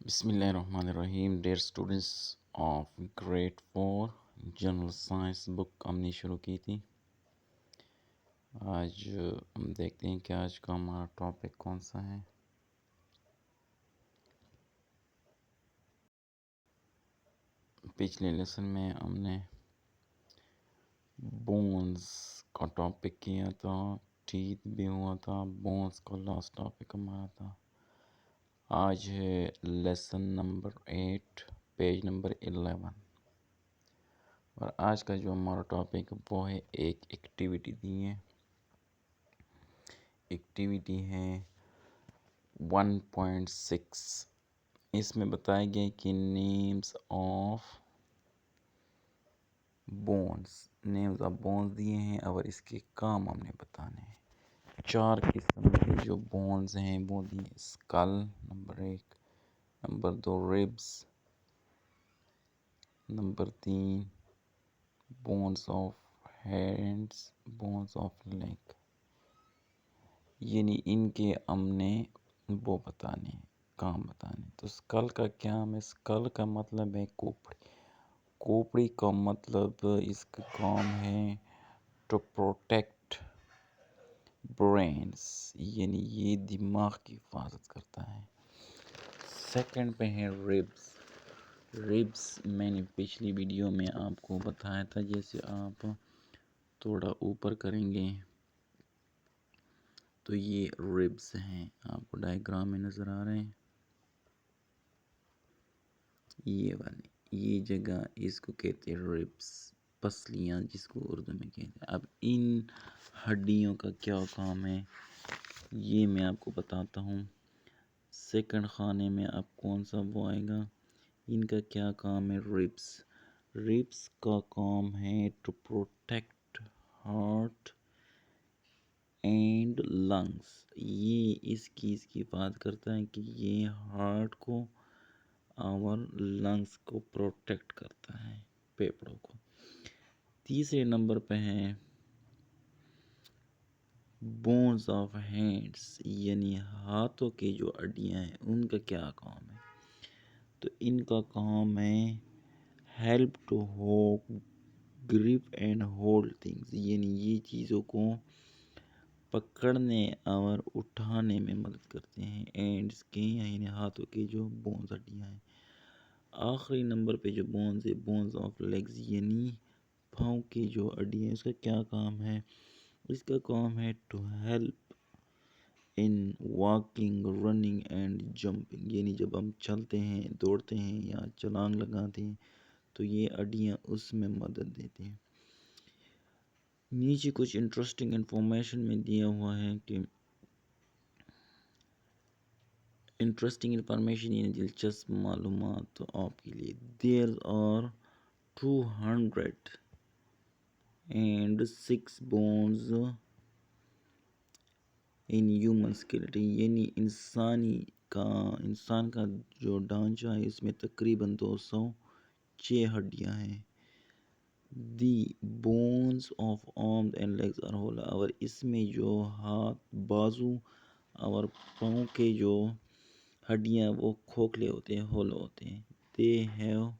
بسم اللہ الرحمن الرحیم. Dear students of grade 4 general science book ہم نے شروع کی تھی. آج ہم دیکھتے ہیں کہ آج کا ہمارا ٹاپک کون سا ہے. پچھلے لیسن میں ہم نے بونز کا ٹاپک کیا تھا، ٹیتھ بھی ہوا تھا، بونز کا لاسٹ ٹاپک ہمارا تھا. آج ہے لیسن نمبر 8 پیج نمبر 11 اور آج کا جو ہمارا ٹاپک وہ ہے ایک ایکٹیویٹی دی ہے. ایکٹیویٹی ہے 1.6. اس میں بتایا گیا کہ نیمز آف بونز دیے ہیں اور اس کے کام ہم نے بتانے ہیں. 4 قسم کے جو بونز ہیں وہ دیے: skull number 1، number 2 ribs, number 3 bones of hands, bones of leg. یعنی ان کے ہم نے وہ بتانے، کام بتانے. تو اسکل کا کیا ہے؟ اسکل کا مطلب ہے کھوپڑی. کھوپڑی کا مطلب اس کا کام ہے ٹو پروٹیکٹ برینز، یعنی یہ دماغ کی حفاظت کرتا ہے. سیکنڈ پہ ہے ریبس. ریبس میں نے پچھلی ویڈیو میں آپ کو بتایا تھا، جیسے آپ تھوڑا اوپر کریں گے تو یہ ریبس ہیں. آپ کو ڈائیگرام میں نظر آ رہے ہیں یہ والے، یہ جگہ اس کو کہتے ہیں ریبس، پسلیاں جس کو اردو میں کہتے ہیں. اب ان ہڈیوں کا کیا کام ہے یہ میں آپ کو بتاتا ہوں. سیکنڈ خانے میں اب کون سا وہ آئے گا؟ ان کا کیا کام ہے؟ ریبس. ریبس کا کام ہے to protect heart and lungs. یہ اس کی حفاظت کرتا ہے کہ یہ ہارٹ کو اور لنگس کو پروٹیکٹ کرتا ہے، پھیپھڑوں کو. تیسرے نمبر پہ ہیں بونز آف ہینڈز، یعنی ہاتھوں کی جو ہڈیاں ہیں ان کا کیا کام ہے؟ تو ان کا کام ہے help to grip and hold things, یعنی یہ چیزوں کو پکڑنے اور اٹھانے میں مدد کرتے ہیں. اینڈز کے یعنی ہاتھوں کے جو بونز ہڈیاں ہیں. آخری نمبر پہ جو بونز ہے بونز آف لیگز، یعنی پاؤں کی جو ہڈیاں ہیں اس کا کیا کام ہے؟ اس کا کام ہے to help in walking, running and jumping, یعنی جب ہم چلتے ہیں، دوڑتے ہیں یا چھلانگ لگاتے ہیں تو یہ ہڈیاں اس میں مدد دیتے ہیں. نیچے کچھ انٹرسٹنگ انفارمیشن میں دیا ہوا ہے کہ یعنی دلچسپ معلومات تو آپ کے لیے. There are 206 bones in human skeleton, یعنی انسان کا جو ڈھانچہ ہے اس میں تقریباً 206 ہڈیاں ہیں. The bones of arms and legs are whole, اور اس میں جو ہاتھ، بازو اور پاؤں کے جو ہڈیاں وہ کھوکھلے ہوتے ہیں، ہولو ہوتے ہیں. They have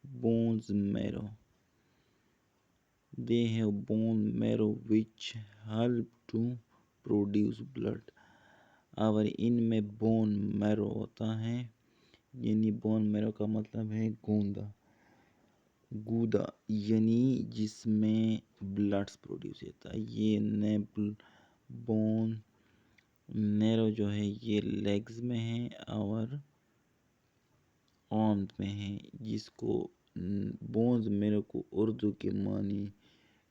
bones marrow, they have bone marrow which help to produce blood، اور ان میں بون میرو ہوتا ہے، یعنی بون میرو کا مطلب ہے گودا، یعنی جس میں بلڈ پروڈیوس ہوتا ہے. یہ بون میرو جو ہے یہ لیگز میں ہے اور آرمز میں ہے، جس کو بونز میرو کو اردو کے معنی،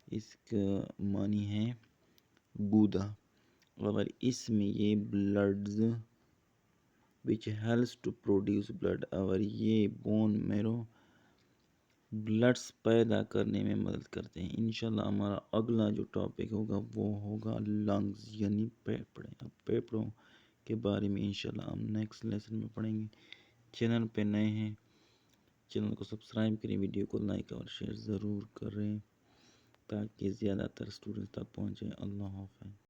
اس کا معنی ہے گودا، اور اس میں یہ builds which helps to produce blood، اور یہ بون میرو بلڈز پیدا کرنے میں مدد کرتے ہیں. انشاءاللہ ہمارا اگلا جو ٹاپک ہوگا وہ ہوگا لنگز، یعنی پھیپھڑے. اب پھیپھڑوں کے بارے میں انشاءاللہ ہم نیکسٹ لیسن میں پڑھیں گے. چینل پہ نئے ہیں چینل کو سبسکرائب کریں، ویڈیو کو لائک اور شیئر ضرور کریں تاکہ زیادہ تر اسٹوڈنٹس تک پہنچیں. اللہ حافظ.